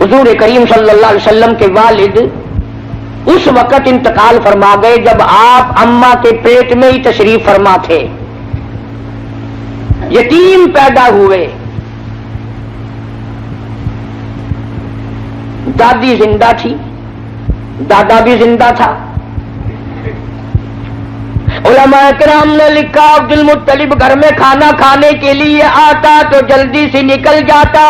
حضور کریم صلی اللہ علیہ وسلم کے والد اس وقت انتقال فرما گئے جب آپ اماں کے پیٹ میں ہی تشریف فرما تھے. یتیم پیدا ہوئے. دادی زندہ تھی، دادا بھی زندہ تھا. علماء کرام نے لکھا عبد المطلب گھر میں کھانا کھانے کے لیے آتا تو جلدی سے نکل جاتا.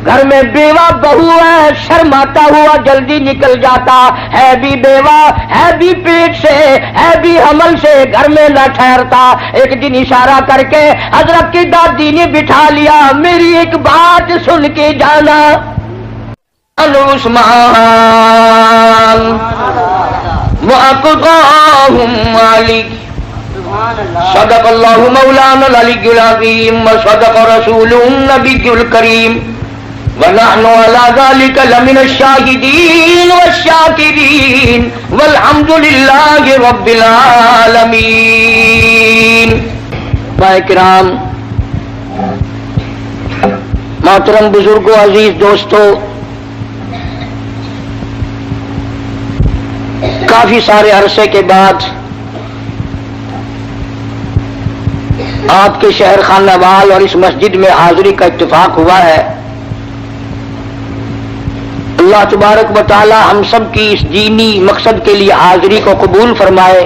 گھر میں بیوہ بہو ہے، شرماتا ہوا جلدی نکل جاتا. ہے بھی بیوہ، ہے بھی پیٹ سے، ہے بھی حمل سے، گھر میں نہ ٹھہرتا. ایک دن اشارہ کر کے حضرت کی دادی نے بٹھا لیا، میری ایک بات سن کے جانا. عثمان وأقضاهم مالك صدق الله مولانا العلي العظيم وصدق رسوله النبي الكريم ونحن على ذلك لمن الشاهدين والشاكرين والحمد لله رب العالمين. کرام، محترم بزرگوں، عزیز دوستوں، کافی سارے عرصے کے بعد آپ کے شہر خانہ وال اور اس مسجد میں حاضری کا اتفاق ہوا ہے. اللہ تبارک و تعالی ہم سب کی اس دینی مقصد کے لیے حاضری کو قبول فرمائے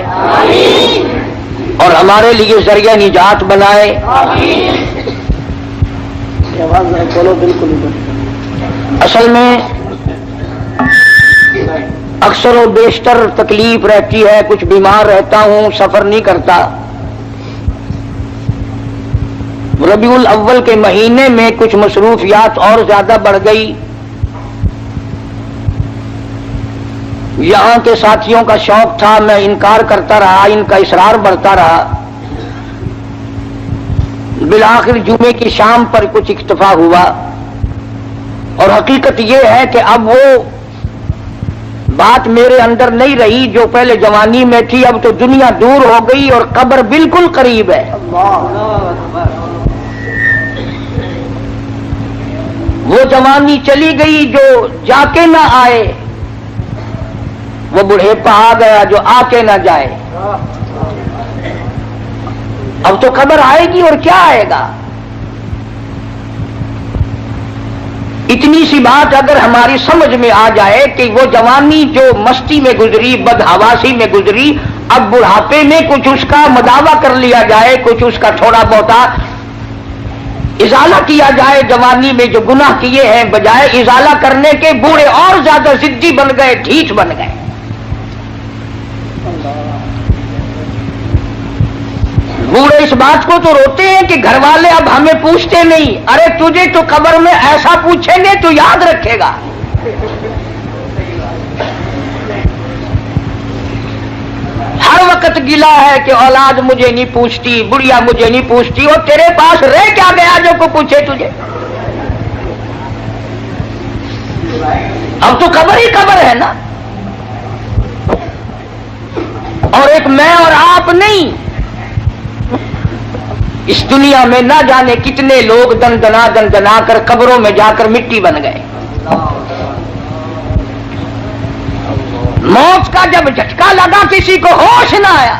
اور ہمارے لیے ذریعہ نجات بنائے. اصل میں اکثر و بیشتر تکلیف رہتی ہے، کچھ بیمار رہتا ہوں، سفر نہیں کرتا. ربیع الاول کے مہینے میں کچھ مصروفیات اور زیادہ بڑھ گئی. یہاں کے ساتھیوں کا شوق تھا، میں انکار کرتا رہا، ان کا اصرار بڑھتا رہا. بالآخر جمعے کی شام پر کچھ اکتفا ہوا. اور حقیقت یہ ہے کہ اب وہ بات میرے اندر نہیں رہی جو پہلے جوانی میں تھی. اب تو دنیا دور ہو گئی اور قبر بالکل قریب ہے. وہ جوانی چلی گئی جو جا کے نہ آئے، وہ بڑھیپا آ گیا جو آ کے نہ جائے. اب تو قبر آئے گی اور کیا آئے گا. اتنی سی بات اگر ہماری سمجھ میں آ جائے کہ وہ جوانی جو مستی میں گزری، بدحواسی میں گزری، اب بڑھاپے میں کچھ اس کا مداوع کر لیا جائے، کچھ اس کا تھوڑا بہت ازالہ کیا جائے. جوانی میں جو گناہ کیے ہیں بجائے ازالہ کرنے کے بوڑھے اور زیادہ ضدی بن گئے، ڈھیٹ بن گئے. بوڑھے اس بات کو تو روتے ہیں کہ گھر والے اب ہمیں پوچھتے نہیں. ارے تجھے تو قبر میں ایسا پوچھیں گے تو یاد رکھے گا. ہر وقت گلا ہے کہ اولاد مجھے نہیں پوچھتی، بڑھیا مجھے نہیں پوچھتی. اور تیرے پاس رہ کیا گیا جو کو پوچھے تجھے. اب تو قبر ہی قبر ہے نا. اور ایک میں اور آپ نہیں، اس دنیا میں نہ جانے کتنے لوگ دندنا کر قبروں میں جا کر مٹی بن گئے. موت کا جب جھٹکا لگا کسی کو ہوش نہ آیا.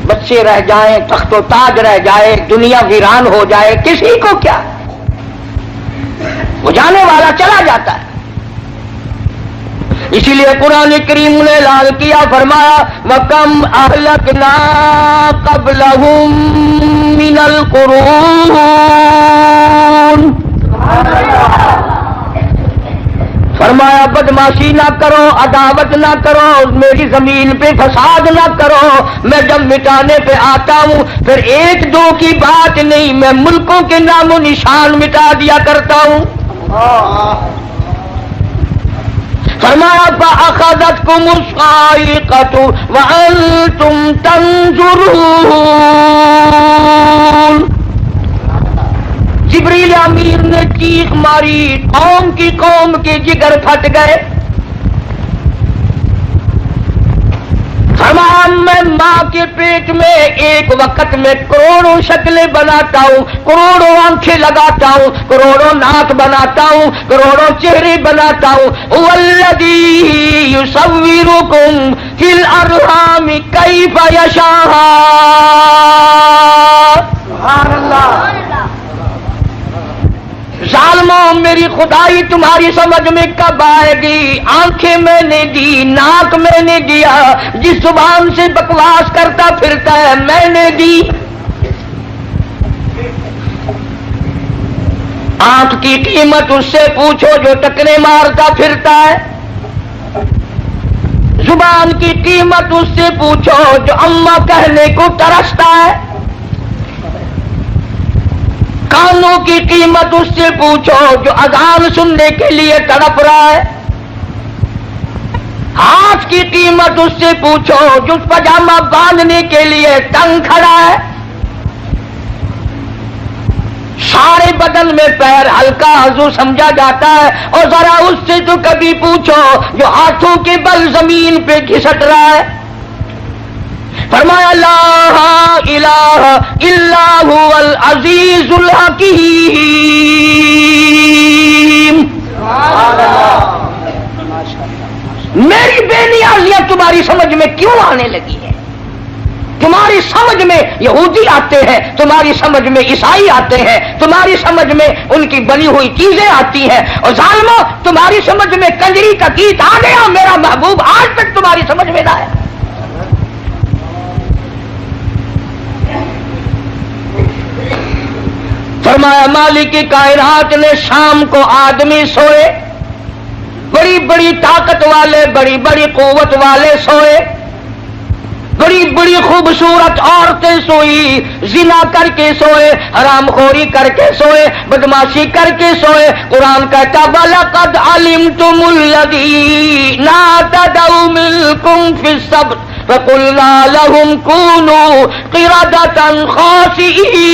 بچے رہ جائیں، تخت و تاج رہ جائے، دنیا ویران ہو جائے، کسی کو کیا. وہ جانے والا چلا جاتا ہے. اسی لیے قرآن کریم نے اعلان کیا، فرمایا وَكَمْ أَهْلَكْنَا قَبْلَهُمْ مِنَ الْقُرُونِ. فرمایا بدماشی نہ کرو، عداوت نہ کرو، میری زمین پہ فساد نہ کرو. میں جب مٹانے پہ آتا ہوں پھر ایک دو کی بات نہیں، میں ملکوں کے نام و نشان مٹا دیا کرتا ہوں. فرمایا فَأَخَذَتْكُمُ الصَّاعِقَةُ وَأَنْتُمْ تَنْظُرُونَ. جبریل امین نے چیخ ماری، قوم کے جگر پھٹ گئے. فرمایا میں ماں کے پیٹ میں ایک وقت میں کروڑوں شکلیں بناتا ہوں، کروڑوں آنکھیں لگاتا ہوں، کروڑوں ناک بناتا ہوں، کروڑوں چہرے بناتا ہوں۔ والذی یصورکم فی الارحام کیف یشاء۔ سبحان اللہ۔ ظالموں میری خدائی تمہاری سمجھ میں کب آئے گی؟ آنکھیں میں نے دی، ناک میں نے دیا، جس زبان سے بکواس کرتا پھرتا ہے میں نے دی۔ آنکھ کی قیمت اس سے پوچھو جو ٹکرے مارتا پھرتا ہے، زبان کی قیمت اس سے پوچھو جو اماں کہنے کو ترستا ہے، کانوں کی قیمت اس سے پوچھو جو اذان سننے کے لیے تڑپ رہا ہے، ہاتھ کی قیمت اس سے پوچھو جو پجامہ باندھنے کے لیے تنگ کھڑا ہے، سارے بدن میں پیر ہلکا عضو سمجھا جاتا ہے، اور ذرا اس سے تو کبھی پوچھو جو ہاتھوں کے بل زمین پہ گھسٹ رہا ہے۔ فرمایا لا الہ الا هو العزیز الحکیم۔ میری بے نیازیاں تمہاری سمجھ میں کیوں آنے لگی ہیں؟ تمہاری سمجھ میں یہودی آتے ہیں، تمہاری سمجھ میں عیسائی آتے ہیں، تمہاری سمجھ میں ان کی بنی ہوئی چیزیں آتی ہیں، اور ظالموں تمہاری سمجھ میں کنجری کا گیت آ گیا، میرا محبوب آج تک تمہاری سمجھ میں نہ آیا۔ فرمایا مالک کی کائنات نے شام کو آدمی سوئے، بڑی بڑی طاقت والے، بڑی بڑی قوت والے سوئے، بڑی بڑی خوبصورت عورتیں سوئی، زنا کر کے سوئے، حرام خوری کر کے سوئے، بدماشی کر کے سوئے۔ قرآن کہتا وَلَقَدْ عَلِمْتُمُ الَّذِينَ اعْتَدَوْا مِنكُمْ فِي السَّبْتِ فَقُلْنَا لَهُمْ كُونُوا قِرَدَةً خَاسِئِينَ۔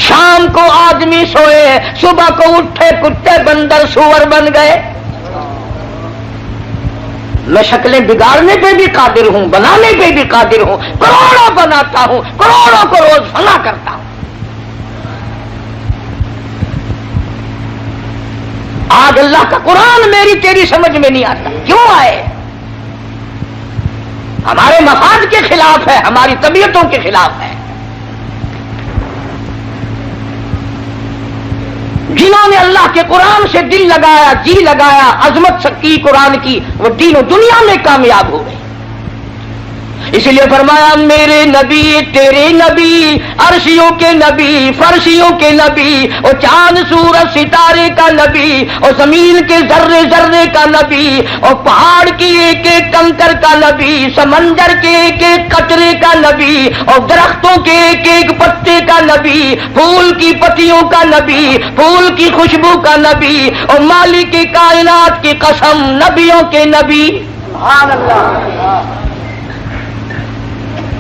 شام کو آدمی سوئے، صبح کو اٹھے کتے بندر سور بن گئے۔ میں شکلیں بگاڑنے پہ بھی قادر ہوں، بنانے پہ بھی قادر ہوں، کروڑوں بناتا ہوں، کروڑوں کو روز فنا کرتا ہوں۔ آج اللہ کا قرآن میری تیری سمجھ میں نہیں آتا، کیوں آئے؟ ہمارے مفاد کے خلاف ہے، ہماری طبیعتوں کے خلاف ہے۔ جنہوں نے اللہ کے قرآن سے دل لگایا، جی لگایا، عظمت کی قرآن کی، وہ دین و دنیا میں کامیاب ہو گئے۔ اس لیے فرمایا میرے نبی تیرے نبی، عرشیوں کے نبی، فرشیوں کے نبی، اور چاند سورج ستارے کا نبی، اور زمین کے ذرے ذرے کا نبی، اور پہاڑ کی ایک ایک کنکر کا نبی، سمندر کے ایک ایک قطرے کا نبی، اور درختوں کے ایک ایک پتے کا نبی، پھول کی پتیوں کا نبی، پھول کی خوشبو کا نبی، اور مالک کی کائنات کی قسم نبیوں کے نبی۔ سبحان اللہ۔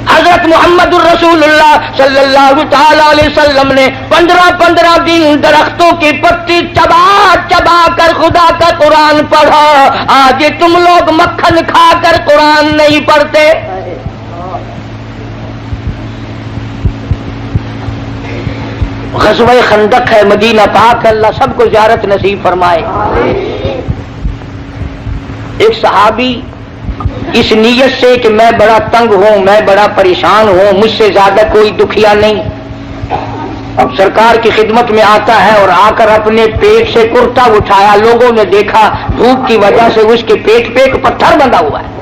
حضرت محمد الرسول اللہ صلی اللہ تعالی علیہ وسلم نے 15 دن درختوں کی پتی چبا چبا کر خدا کا قرآن پڑھا۔ آج تم لوگ مکھن کھا کر قرآن نہیں پڑھتے۔ غزوہ خندق ہے، مدینہ پاک ہے، اللہ سب کو زیارت نصیب فرمائے۔ ایک صحابی اس نیت سے کہ میں بڑا تنگ ہوں، میں بڑا پریشان ہوں، مجھ سے زیادہ کوئی دکھیا نہیں، اب سرکار کی خدمت میں آتا ہے، اور آ کر اپنے پیٹ سے کرتا اٹھایا، لوگوں نے دیکھا دھوپ کی وجہ سے اس کے پیٹ پہ ایک پتھر بندھا ہوا ہے۔